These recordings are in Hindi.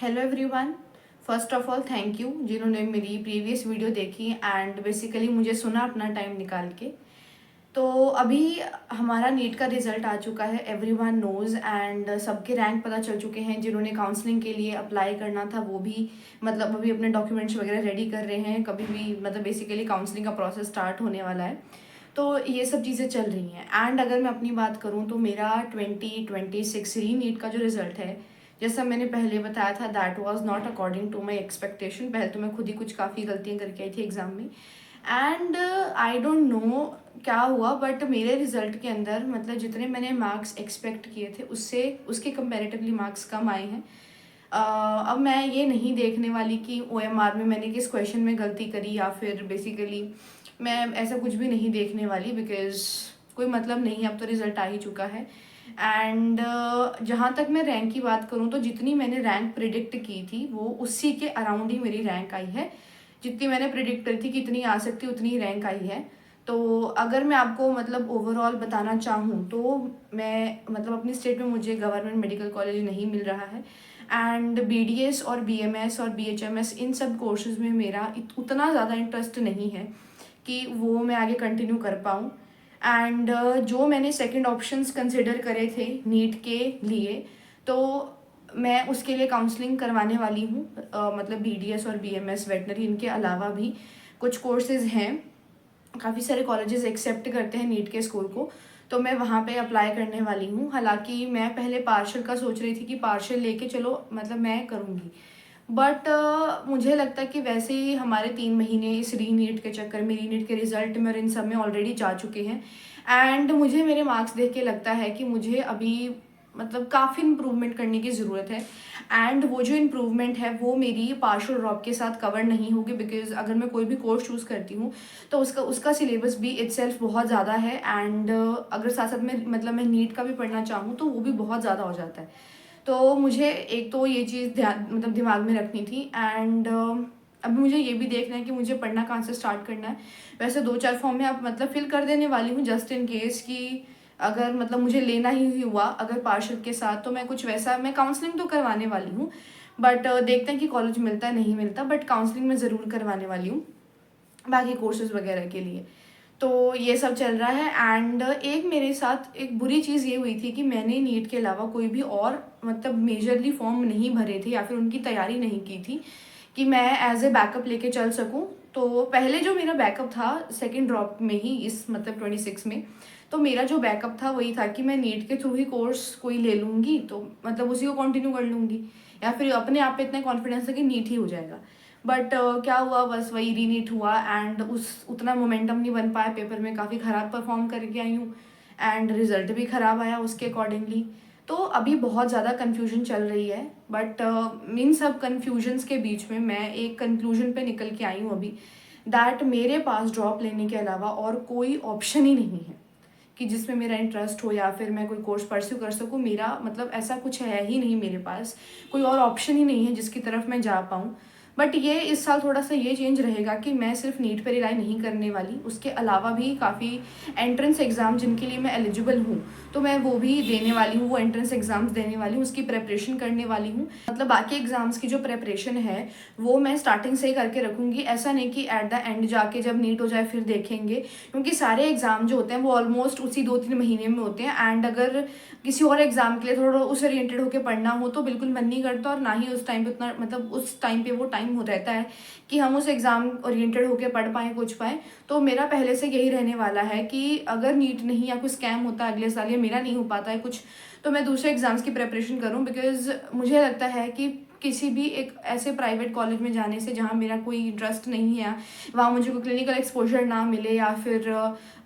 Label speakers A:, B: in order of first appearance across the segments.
A: Hello everyone. First of all thank you जिन्होंने मेरी प्रीवियस वीडियो देखी एंड बेसिकली मुझे सुना अपना टाइम निकाल के। तो अभी हमारा नीट का रिज़ल्ट आ चुका है, एवरीवन नोज़, एंड सबके रैंक पता चल चुके हैं। जिन्होंने काउंसलिंग के लिए अप्लाई करना था वो भी मतलब अभी अपने डॉक्यूमेंट्स वगैरह रेडी कर रहे हैं। कभी भी मतलब बेसिकली काउंसलिंग का प्रोसेस स्टार्ट होने वाला है, तो ये सब चीज़ें चल रही हैं। एंड अगर मैं अपनी बात करूँ तो मेरा 2026 री नीट का जो रिज़ल्ट है, जैसा मैंने पहले बताया था, that was not according to my expectation. पहले तो मैं खुद ही कुछ काफ़ी गलतियां करके आई थी एग्ज़ाम में, एंड आई डोंट नो क्या हुआ, बट मेरे रिज़ल्ट के अंदर मतलब जितने मैंने मार्क्स एक्सपेक्ट किए थे उससे उसके कंपैरेटिवली मार्क्स कम आए हैं। अब मैं ये नहीं देखने वाली कि OMR में मैंने किस क्वेश्चन में गलती करी, या फिर बेसिकली मैं ऐसा कुछ भी नहीं देखने वाली, बिकॉज कोई मतलब नहीं है, अब तो रिज़ल्ट आ ही चुका है। एंड जहाँ तक मैं रैंक की बात करूँ तो जितनी मैंने रैंक प्रिडिक्ट की थी वो उसी के अराउंड ही मेरी रैंक आई है। जितनी मैंने प्रिडिक्ट करी थी कि इतनी आ सकती उतनी रैंक आई है। तो अगर मैं आपको मतलब ओवरऑल बताना चाहूँ तो मैं मतलब अपनी स्टेट में मुझे गवर्नमेंट मेडिकल कॉलेज नहीं मिल रहा है, एंड BDS और BMS और BHMS इन सब कोर्सेज में मेरा उतना ज़्यादा इंटरेस्ट नहीं है कि वो मैं आगे कंटिन्यू कर पाऊँ। एंड जो मैंने सेकंड ऑप्शंस कंसिडर करे थे नीट के लिए, तो मैं उसके लिए काउंसलिंग करवाने वाली हूँ। मतलब BDS और BMS वेटनरी, इनके अलावा भी कुछ कोर्सेज हैं। काफ़ी सारे कॉलेजेस एक्सेप्ट करते हैं नीट के स्कोर को, तो मैं वहाँ पे अप्लाई करने वाली हूँ। हालांकि मैं पहले पार्शल का सोच रही थी कि पार्शल लेके चलो मतलब मैं करूँगी, बट मुझे लगता है कि वैसे ही हमारे 3 महीने इस री नीट के चक्कर में, री नीट के रिजल्ट में और इन सब में ऑलरेडी जा चुके हैं। एंड मुझे मेरे मार्क्स देख के लगता है कि मुझे अभी मतलब काफ़ी इम्प्रूवमेंट करने की ज़रूरत है। एंड वो जो इम्प्रूवमेंट है वो मेरी पार्शल ड्रॉप के साथ कवर नहीं होगी, बिकॉज अगर मैं कोई भी कोर्स चूज़ करती हूँ तो उसका सिलेबस भी इटसेल्फ बहुत ज़्यादा है। एंड अगर साथ साथ में मतलब मैं नीट का भी पढ़ना चाहूँ तो वो भी बहुत ज़्यादा हो जाता है। तो मुझे एक तो ये चीज़ ध्यान मतलब दिमाग में रखनी थी। एंड अब मुझे ये भी देखना है कि मुझे पढ़ना कहाँ से स्टार्ट करना है। वैसे 2-4 फॉर्म में अब मतलब फिल कर देने वाली हूँ, जस्ट इन केस कि अगर मतलब मुझे लेना ही हुआ अगर पार्शल के साथ, तो मैं कुछ वैसा मैं काउंसलिंग तो करवाने वाली हूँ, बट देखते हैं कि कॉलेज मिलता है नहीं मिलता, बट काउंसलिंग मैं ज़रूर करवाने वाली हूँ बाकी कोर्सेज वगैरह के लिए। तो ये सब चल रहा है। एंड एक मेरे साथ एक बुरी चीज़ ये हुई थी कि मैंने नीट के अलावा कोई भी और मतलब मेजरली फॉर्म नहीं भरे थे या फिर उनकी तैयारी नहीं की थी कि मैं एज ए बैकअप लेके चल सकूं। तो पहले जो मेरा बैकअप था सेकेंड ड्रॉप में ही इस मतलब 26 में, तो मेरा जो बैकअप था वही था कि मैं नीट के थ्रू ही कोर्स कोई ले लूँगी, तो मतलब उसी को कंटिन्यू कर लूँगी, या फिर अपने आप पे इतना कॉन्फिडेंस है कि नीट ही हो जाएगा। बट क्या हुआ, बस वही रीनीट हुआ एंड उस उतना मोमेंटम नहीं बन पाया। पेपर में काफ़ी ख़राब परफॉर्म करके आई हूँ एंड रिजल्ट भी ख़राब आया उसके अकॉर्डिंगली। तो अभी बहुत ज़्यादा कन्फ्यूजन चल रही है, बट इन सब कन्फ्यूजन्स के बीच में मैं एक कंक्लूजन पे निकल के आई हूँ अभी, दैट मेरे पास ड्रॉप लेने के अलावा और कोई ऑप्शन ही नहीं है कि जिसमें मेरा इंटरेस्ट हो या फिर मैं कोई कोर्स परस्यू कर सकूँ। मेरा मतलब ऐसा कुछ है ही नहीं, मेरे पास कोई और ऑप्शन ही नहीं है जिसकी तरफ मैं जा पाऊँ। बट ये इस साल थोड़ा सा ये चेंज रहेगा कि मैं सिर्फ नीट पर रिलाई नहीं करने वाली, उसके अलावा भी काफ़ी एंट्रेंस एग्ज़ाम जिनके लिए मैं एलिजिबल हूँ तो मैं वो भी देने वाली हूँ, वो एंट्रेंस एग्ज़ाम्स देने वाली हूँ, उसकी प्रेपरेशन करने वाली हूँ। मतलब बाकी एग्ज़ाम्स की जो प्रेपरेशन है वो मैं स्टार्टिंग से ही करके रखूँगी। ऐसा नहीं कि एट द एंड जाके जब नीट हो जाए फिर देखेंगे, क्योंकि सारे एग्ज़ाम जो होते हैं वो ऑलमोस्ट उसी 2-3 महीने में होते हैं। एंड अगर किसी और एग्ज़ाम के लिए थोड़ा उस ओरिएंटेड होकर पढ़ना हो तो बिल्कुल मन नहीं करता, और ना ही उस टाइम पे उतना मतलब उस टाइम पे वो टाइम हो रहता है कि हम उस एग्ज़ाम ओरिएंटेड होकर पढ़ पाएँ कुछ पाएँ। तो मेरा पहले से यही रहने वाला है कि अगर नीट नहीं या कुछ स्कैम होता है अगले साल या मेरा नहीं हो पाता है कुछ, तो मैं दूसरे एग्ज़ाम्स की प्रिपरेशन करूँ। बिकॉज मुझे लगता है कि किसी भी एक ऐसे प्राइवेट कॉलेज में जाने से जहाँ मेरा कोई इंटरेस्ट नहीं है, वहाँ मुझे कोई क्लिनिकल एक्सपोजर ना मिले, या फिर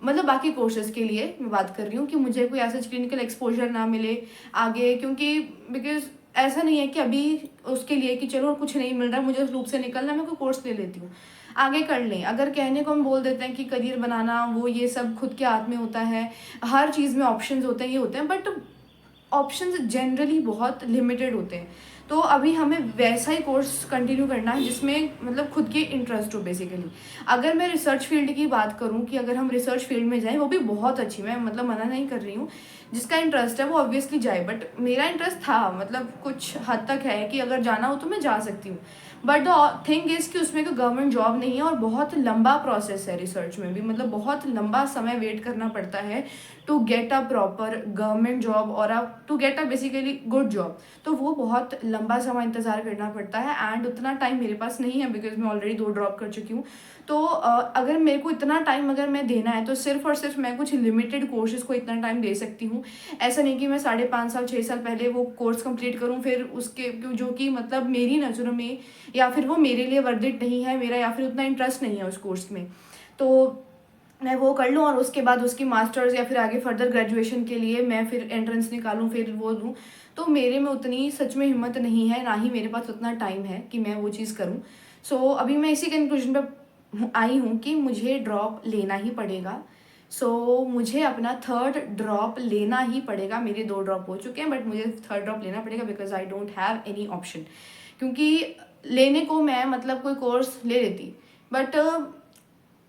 A: मतलब बाकी कोर्सेज़ के लिए मैं बात कर रही हूँ कि मुझे कोई ऐसा क्लिनिकल एक्सपोजर ना मिले आगे, क्योंकि बिकॉज ऐसा नहीं है कि अभी उसके लिए कि चलो कुछ नहीं मिल रहा मुझे उस लूप से निकलना, मैं कोई कोर्स ले लेती हूँ आगे कर लें। अगर कहने को हम बोल देते हैं कि करियर बनाना वो ये सब खुद के हाथ में होता है, हर चीज़ में ऑप्शंस होते हैं, ये होते हैं, बट ऑप्शंस जनरली बहुत लिमिटेड होते हैं। तो अभी हमें वैसा ही कोर्स कंटिन्यू करना है जिसमें मतलब खुद के इंटरेस्ट हो बेसिकली। अगर मैं रिसर्च फील्ड की बात करूं कि अगर हम रिसर्च फील्ड में जाएं, वो भी बहुत अच्छी, मैं मतलब मना नहीं कर रही हूँ जिसका इंटरेस्ट है वो ऑब्वियसली जाए, बट मेरा इंटरेस्ट था, मतलब कुछ हद तक है कि अगर जाना हो तो मैं जा सकती हूँ। बट द थिंग इज़ कि उसमें कोई गवर्नमेंट जॉब नहीं है और बहुत लंबा प्रोसेस है रिसर्च में भी, मतलब बहुत लंबा समय वेट करना पड़ता है to get a proper government job और to get a basically good job. तो वो बहुत लंबा समय इंतज़ार करना पड़ता है एंड उतना टाइम मेरे पास नहीं है बिकॉज मैं ऑलरेडी 2 ड्रॉप कर चुकी हूँ। तो अगर मेरे को इतना टाइम अगर मैं देना है तो सिर्फ और सिर्फ मैं कुछ लिमिटेड कोर्सेज को इतना टाइम दे सकती हूँ। ऐसा नहीं कि मैं 5.5 साल 6 साल पहले वो कोर्स कंप्लीट करूँ फिर उसके जो कि मतलब मेरी नज़रों में या फिर वो मेरे लिए वर्थ इट नहीं है मेरा, या फिर उतना इंटरेस्ट नहीं है उस कोर्स में, तो मैं वो कर लूँ और उसके बाद उसकी मास्टर्स या फिर आगे फर्दर ग्रेजुएशन के लिए मैं फिर एंट्रेंस निकालूँ फिर वो दूँ। तो मेरे में उतनी सच में हिम्मत नहीं है, ना ही मेरे पास उतना टाइम है कि मैं वो चीज़ करूँ। सो अभी मैं इसी कंक्लूजन पे आई हूँ कि मुझे ड्रॉप लेना ही पड़ेगा। सो मुझे अपना थर्ड ड्रॉप लेना ही पड़ेगा। मेरे 2 ड्रॉप हो चुके हैं बट मुझे थर्ड ड्रॉप लेना पड़ेगा because I don't have any option. क्योंकि लेने को मैं मतलब कोई कोर्स ले लेती, बट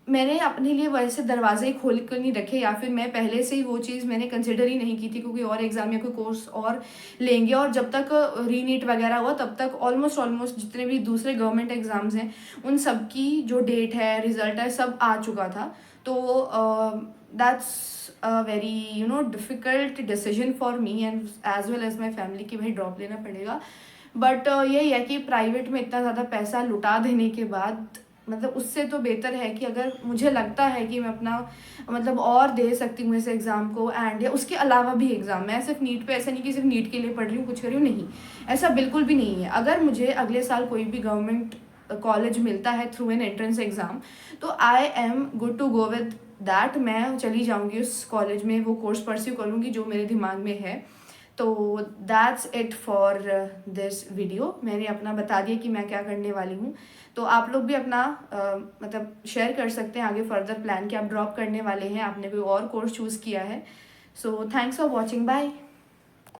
A: मैंने अपने लिए वैसे दरवाजे ही खोल कर नहीं रखे, या फिर मैं पहले से ही वो चीज़ मैंने कंसिडर ही नहीं की थी क्योंकि और एग्ज़ाम या कोई कोर्स और लेंगे। और जब तक रीनीट वगैरह हुआ तब तक ऑलमोस्ट जितने भी दूसरे गवर्नमेंट एग्ज़ाम्स हैं उन सब की जो डेट है रिज़ल्ट है सब आ चुका था। तो that's a very difficult decision for me and as well as my family कि भाई ड्रॉप लेना पड़ेगा। बट यही है कि प्राइवेट में इतना ज़्यादा पैसा लुटा देने के बाद मतलब उससे तो बेहतर है कि अगर मुझे लगता है कि मैं अपना मतलब और दे सकती हूँ इस एग्ज़ाम को एंड या उसके अलावा भी एग्ज़ाम, मैं सिर्फ नीट पे ऐसा नहीं कि सिर्फ नीट के लिए पढ़ रही हूँ कुछ कर रही हूँ, नहीं, ऐसा बिल्कुल भी नहीं है। अगर मुझे अगले साल कोई भी गवर्नमेंट कॉलेज मिलता है थ्रू एन एंट्रेंस एग्ज़ाम तो I am good to go with that. मैं चली जाऊँगी उस कॉलेज में, वो कोर्स परस्यू करूँगी जो मेरे दिमाग में है। तो that's it for this video. मैंने अपना बता दिया कि मैं क्या करने वाली हूँ। तो आप लोग भी अपना मतलब शेयर कर सकते हैं आगे फर्दर प्लान कि आप ड्रॉप करने वाले हैं, आपने कोई और कोर्स चूज़ किया है। So thanks for watching, bye.